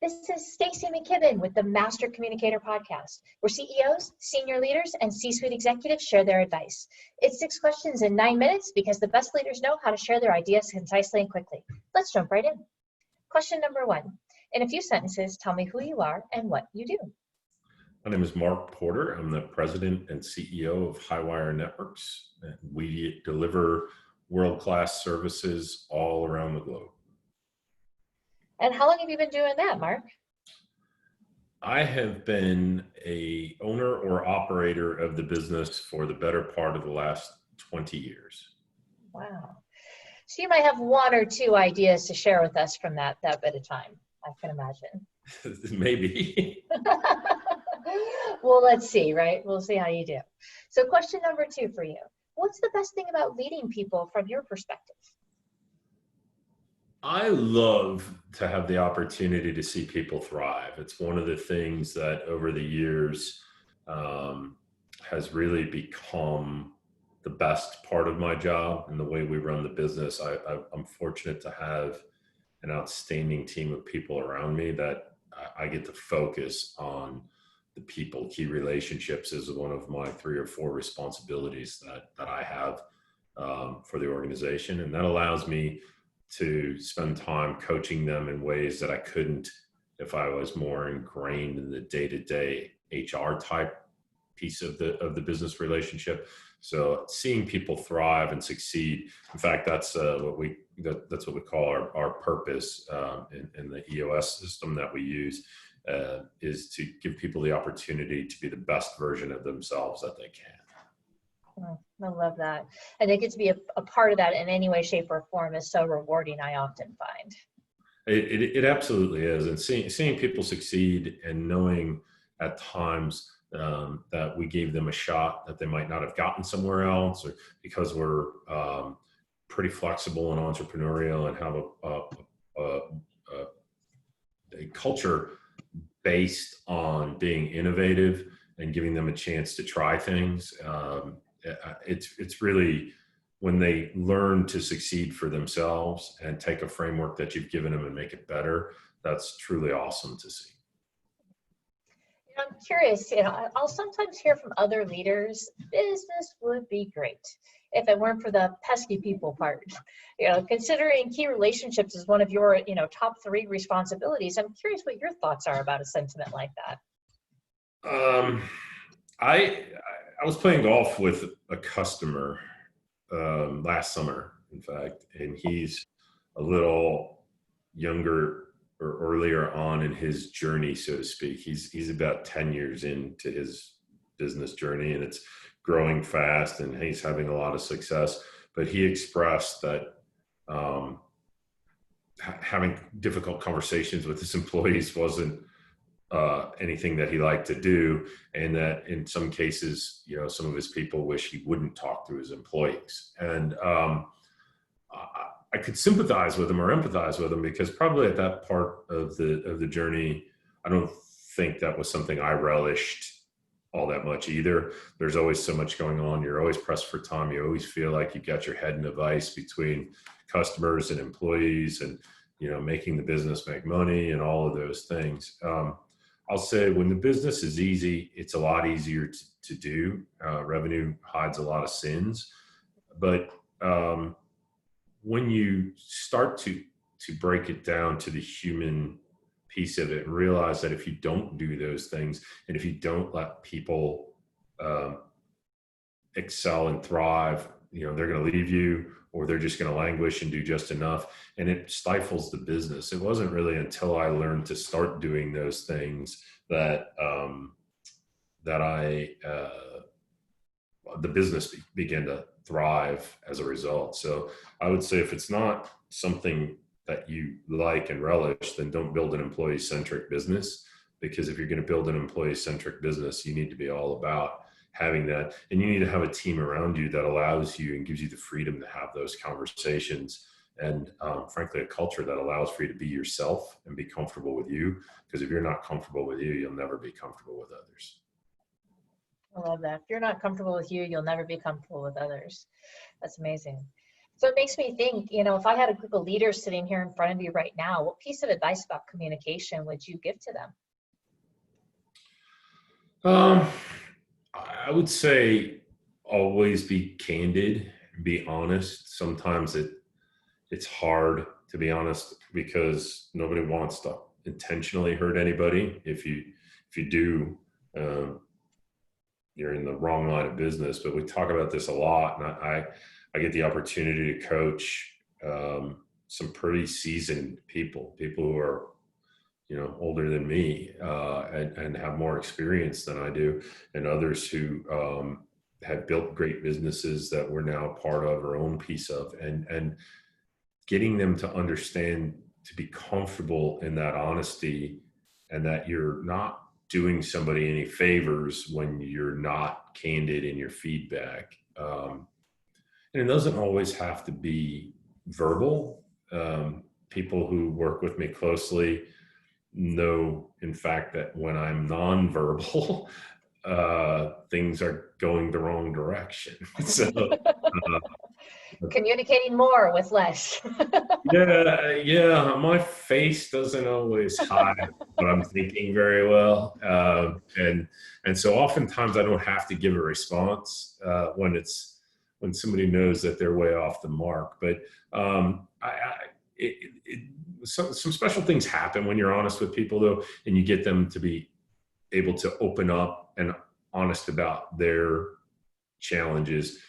This is Stacy McKibben with the Master Communicator podcast, where CEOs, senior leaders, and C-suite executives share their advice. It's 6 questions in 9 minutes because the best leaders know how to share their ideas concisely and quickly. Let's jump right in. Question number 1. In a few sentences, tell me who you are and what you do. My name is Mark Porter. I'm the president and CEO of Highwire Networks. And we deliver world-class services all around the globe. And how long have you been doing that, Mark? I have been a owner or operator of the business for the better part of the last 20 years. Wow. So you might have 1 or 2 ideas to share with us from that bit of time, I can imagine. Maybe. Well, let's see, right? We'll see how you do. So question number 2 for you. What's the best thing about leading people from your perspective? I love to have the opportunity to see people thrive. It's one of the things that over the years has really become the best part of my job and the way we run the business. I'm fortunate to have an outstanding team of people around me that I get to focus on. The people, key relationships is one of my 3 or 4 responsibilities that I have for the organization. And that allows me to spend time coaching them in ways that I couldn't if I was more ingrained in the day-to-day HR type piece of the business relationship. So seeing people thrive and succeed. In fact, that's what we call our purpose in the EOS system that we use, is to give people the opportunity to be the best version of themselves that they can. I love that. And they get to be a part of that in any way, shape, or form is so rewarding, I often find. It absolutely is. And seeing people succeed and knowing at times that we gave them a shot that they might not have gotten somewhere else, or because we're pretty flexible and entrepreneurial and have a culture based on being innovative and giving them a chance to try things. It's really when they learn to succeed for themselves and take a framework that you've given them and make it better. That's truly awesome to see. I'm curious, I'll sometimes hear from other leaders, business would be great if it weren't for the pesky people part. Considering key relationships is one of your, top 3 responsibilities, I'm curious what your thoughts are about a sentiment like that. I was playing golf with a customer last summer, in fact, and he's a little younger or earlier on in his journey, so to speak. He's about 10 years into his business journey, and it's growing fast, and he's having a lot of success. But he expressed that having difficult conversations with his employees wasn't anything that he liked to do, and that in some cases, some of his people wish he wouldn't talk to his employees. And I could sympathize with him or empathize with him, because probably at that part of the journey, I don't think that was something I relished all that much either. There's always so much going on. You're always pressed for time. You always feel like you got your head in a vice between customers and employees, and making the business make money and all of those things. I'll say when the business is easy, it's a lot easier to do. Revenue hides a lot of sins. But when you start to break it down to the human piece of it and realize that if you don't do those things, and if you don't let people excel and thrive, they're going to leave you, or they're just going to languish and do just enough, and it stifles the business. It wasn't really until I learned to start doing those things that the business began to thrive as a result. So I would say if it's not something that you like and relish, then don't build an employee-centric business, because if you're going to build an employee-centric business, you need to be all about having that, and you need to have a team around you that allows you and gives you the freedom to have those conversations, and frankly, a culture that allows for you to be yourself and be comfortable with you, because if you're not comfortable with you, you'll never be comfortable with others. I love that. If you're not comfortable with you, you'll never be comfortable with others. That's amazing. So it makes me think, if I had a group of leaders sitting here in front of you right now, what piece of advice about communication would you give to them? Um, I would say always be candid, be honest. Sometimes it's hard to be honest because nobody wants to intentionally hurt anybody. If you do, um, you're in the wrong line of business. But we talk about this a lot, and I get the opportunity to coach some pretty seasoned people who are older than me and have more experience than I do, and others who have built great businesses that we're now part of or own piece of, and getting them to understand, to be comfortable in that honesty, and that you're not doing somebody any favors when you're not candid in your feedback. And it doesn't always have to be verbal. People who work with me closely know, in fact, that when I'm nonverbal, things are going the wrong direction. So, Communicating more with less. yeah, my face doesn't always hide what I'm thinking very well, and so oftentimes I don't have to give a response when somebody knows that they're way off the mark. But it, it, some special things happen when you're honest with people, though, and you get them to be able to open up and honest about their challenges.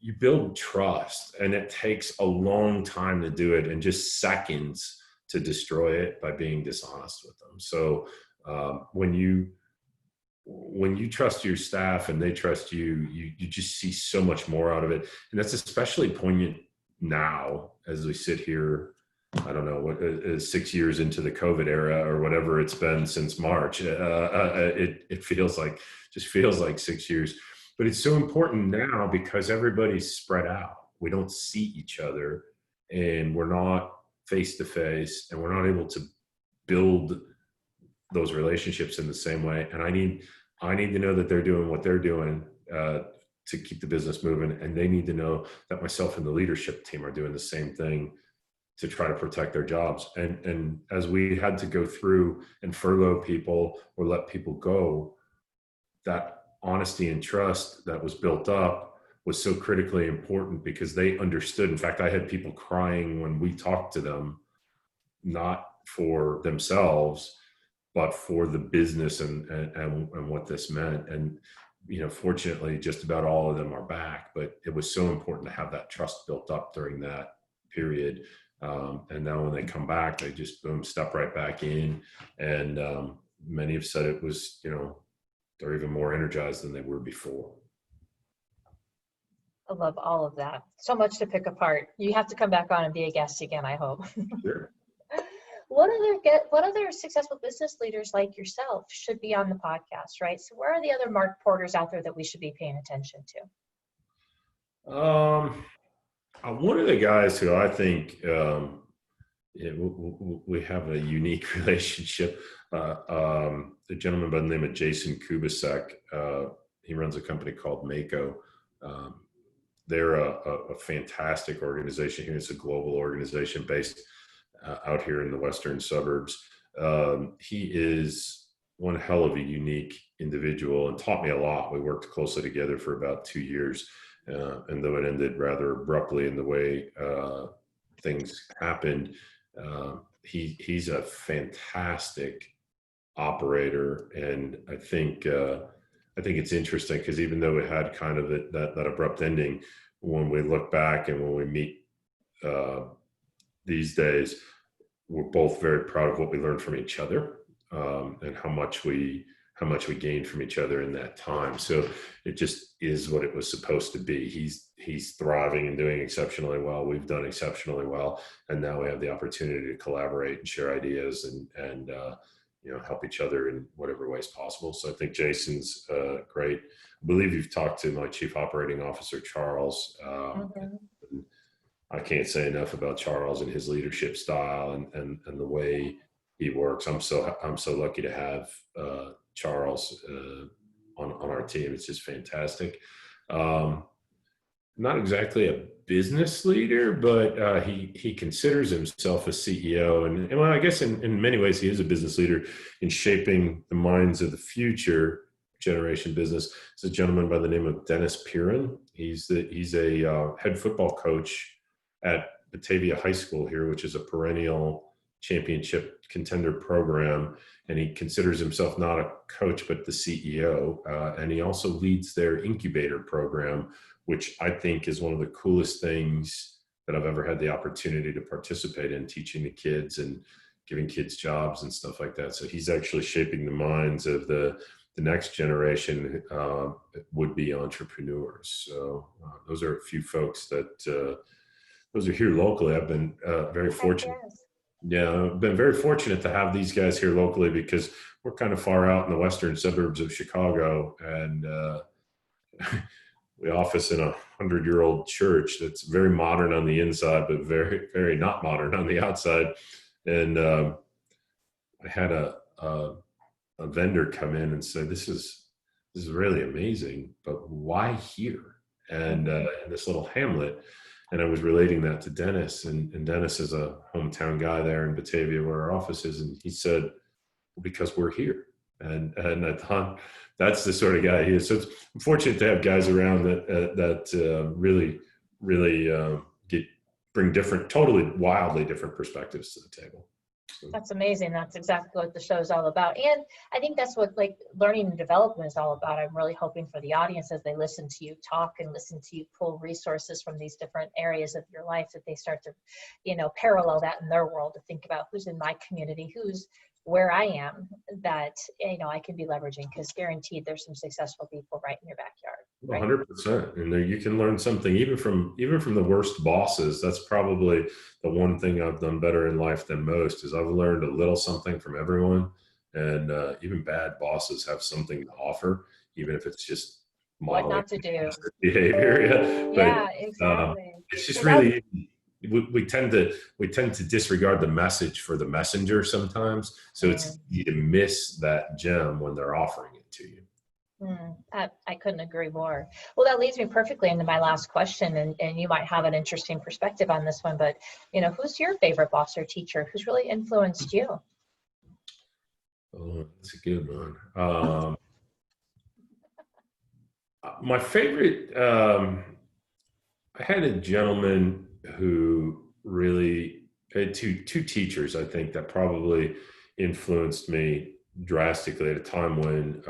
You build trust, and it takes a long time to do it and just seconds to destroy it by being dishonest with them. So when you trust your staff and they trust you, you just see so much more out of it. And that's especially poignant now as we sit here. I don't know what 6 years into the COVID era or whatever it's been since March. It feels like 6 years. But it's so important now because everybody's spread out. We don't see each other, and we're not face to face, and we're not able to build those relationships in the same way. And I need to know that they're doing what they're doing to keep the business moving, and they need to know that myself and the leadership team are doing the same thing to try to protect their jobs. And as we had to go through and furlough people or let people go, that honesty and trust that was built up was so critically important because they understood. In fact, I had people crying when we talked to them, not for themselves, but for the business and what this meant. And, fortunately, just about all of them are back, but it was so important to have that trust built up during that period. And now when they come back, they just boom, step right back in. And many have said it was, they're even more energized than they were before. I love all of that. So much to pick apart. You have to come back on and be a guest again, I hope. Sure. What other successful business leaders like yourself should be on the podcast, right? So where are the other Mark Porters out there that we should be paying attention One of the guys who I think we have a unique relationship. The gentleman by the name of Jason Kubasek, he runs a company called Mako. They're a fantastic organization here. It's a global organization based out here in the western suburbs. He is one hell of a unique individual and taught me a lot. We worked closely together for about 2 years. And though it ended rather abruptly in the way things happened, he's a fantastic operator. And I think it's interesting because even though it had kind of that abrupt ending, when we look back and when we meet these days, we're both very proud of what we learned from each other and how much we gained from each other in that time. So it just is what it was supposed to be. He's thriving and doing exceptionally well. We've done exceptionally well, and now we have the opportunity to collaborate and share ideas and help each other in whatever ways possible. So I think Jason's great. I believe you've talked to my Chief Operating Officer, Charles. And I can't say enough about Charles and his leadership style and the way he works. I'm so lucky to have Charles on our team. It's just fantastic. not exactly a business leader, but he considers himself a CEO, and well, I guess in many ways he is a business leader in shaping the minds of the future generation business. It's a gentleman by the name of Dennis Piran. He's a head football coach at Batavia High School here, which is a perennial championship contender program, and he considers himself not a coach but the CEO, and he also leads their incubator program, which I think is one of the coolest things that I've ever had the opportunity to participate in, teaching the kids and giving kids jobs and stuff like that. So he's actually shaping the minds of the next generation would-be entrepreneurs. So those are a few folks that those are here locally. I've been very fortunate. Yes. Yeah, I've been very fortunate to have these guys here locally because we're kind of far out in the western suburbs of Chicago, and we office in a 100-year-old church that's very modern on the inside, but very, very not modern on the outside. And I had a vendor come in and say, "This is really amazing, but why here?" And in this little hamlet. And I was relating that to Dennis, and Dennis is a hometown guy there in Batavia where our office is, and he said, "Well, because we're here." And I thought that's the sort of guy he is. So I'm fortunate to have guys around that really bring different, totally wildly different perspectives to the table. So. That's amazing. That's exactly what the show is all about. And I think that's what like learning and development is all about. I'm really hoping for the audience as they listen to you talk and listen to you pull resources from these different areas of your life, that they start to, parallel that in their world, to think about who's in my community, who's where I am, that, I can be leveraging, because guaranteed there's some successful people right in your backyard. Right? 100%. And there you can learn something even from the worst bosses. That's probably the one thing I've done better in life than most, is I've learned a little something from everyone. And even bad bosses have something to offer, even if it's just What not to do. behavior. Yeah, But exactly. it's just really we tend to disregard the message for the messenger sometimes. So it's easy to miss that gem when they're offering it to you. I couldn't agree more. Well, that leads me perfectly into my last question, and you might have an interesting perspective on this one, but who's your favorite boss or teacher who's really influenced you? Oh, that's a good one. My favorite, I had a gentleman who really had two teachers, I think, that probably influenced me drastically at a time when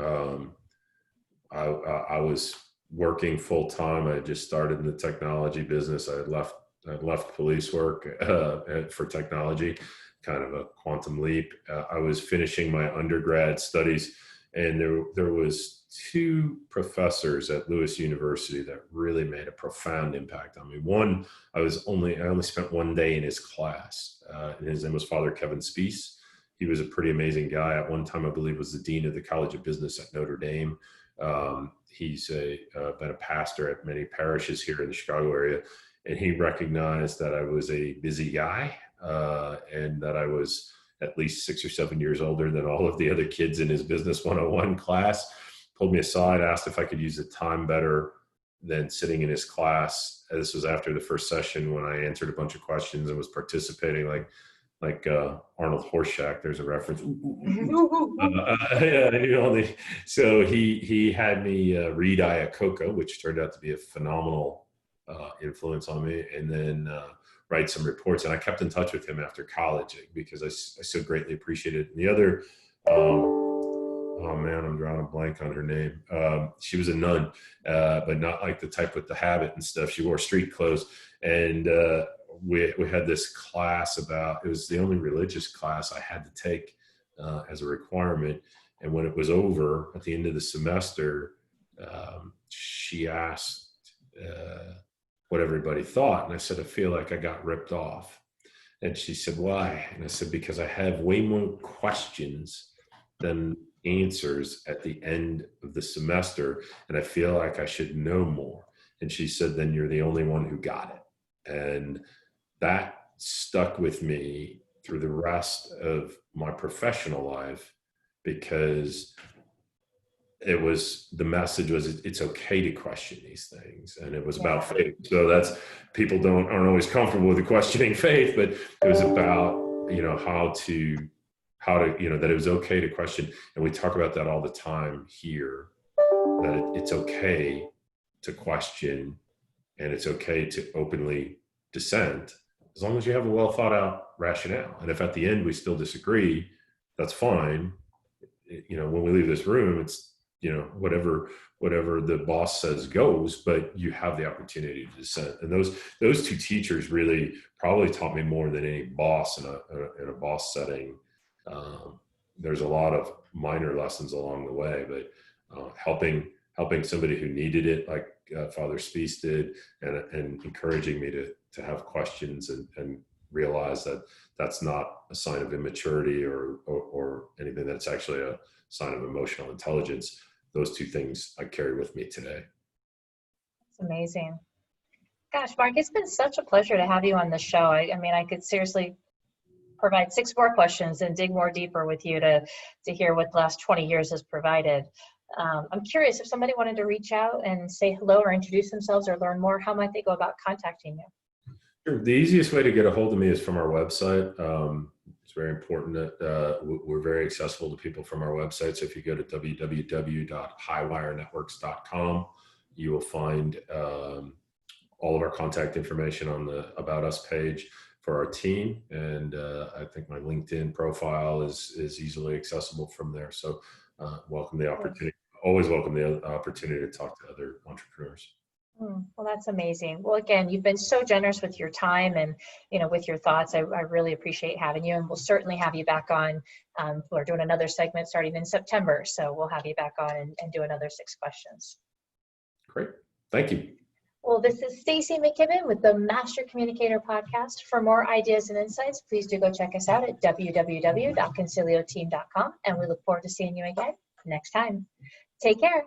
I was working full time. I had just started in the technology business. I had left police work for technology, kind of a quantum leap. I was finishing my undergrad studies, and there was two professors at Lewis University that really made a profound impact on me. One, I only spent one day in his class, and his name was Father Kevin Spees. He was a pretty amazing guy. At one time, I believe, was the dean of the College of Business at Notre Dame. He's been a pastor at many parishes here in the Chicago area, and he recognized that I was a busy guy, and that I was at least 6 or 7 years older than all of the other kids in his Business 101 class. Pulled me aside, asked if I could use the time better than sitting in his class. This was after the first session, when I answered a bunch of questions and was participating like Arnold Horshack. There's a reference. So he had me read Iacocca, which turned out to be a phenomenal influence on me, and then write some reports. And I kept in touch with him after college because I so greatly appreciated it. And the other, oh man, I'm drawing a blank on her name. She was a nun, but not like the type with the habit and stuff. She wore street clothes, and we had this class it was the only religious class I had to take as a requirement. And when it was over at the end of the semester, she asked what everybody thought. And I said, I feel like I got ripped off. And she said, why? And I said, because I have way more questions than answers at the end of the semester, and I feel like I should know more. And she said, then you're the only one who got it. And that stuck with me through the rest of my professional life, because the message was it's okay to question these things, and it was Yeah. about faith. So that's, people aren't always comfortable with the questioning faith, but it was about, how to, that it was okay to question. And we talk about that all the time here, that it's okay to question, and it's okay to openly dissent, as long as you have a well thought out rationale. And if at the end we still disagree, that's fine. When we leave this room, it's, whatever the boss says goes, but you have the opportunity to dissent. And those two teachers really probably taught me more than any boss in a boss setting. There's a lot of minor lessons along the way, but helping somebody who needed it, like Father Spies did, and encouraging me to have questions and realize that that's not a sign of immaturity or anything. That's actually a sign of emotional intelligence. Those two things I carry with me today. It's amazing. Gosh, Mark, it's been such a pleasure to have you on the show. I mean, I could seriously provide 6 more questions and dig more deeper with you to hear what the last 20 years has provided. I'm curious, if somebody wanted to reach out and say hello or introduce themselves or learn more, how might they go about contacting you? Sure. The easiest way to get a hold of me is from our website. It's very important that we're very accessible to people from our website. So if you go to www.highwirenetworks.com, you will find all of our contact information on the About Us page for our team. And I think my LinkedIn profile is easily accessible from there. So welcome the opportunity. Always welcome the opportunity to talk to other entrepreneurs. Well, that's amazing. Well, again, you've been so generous with your time and, with your thoughts. I really appreciate having you, and we'll certainly have you back on. We're doing another segment starting in September, so we'll have you back on and do another 6 questions. Great. Thank you. Well, this is Stacy McKibben with the Master Communicator podcast. For more ideas and insights, please do go check us out at www.concilioteam.com, and we look forward to seeing you again next time. Take care.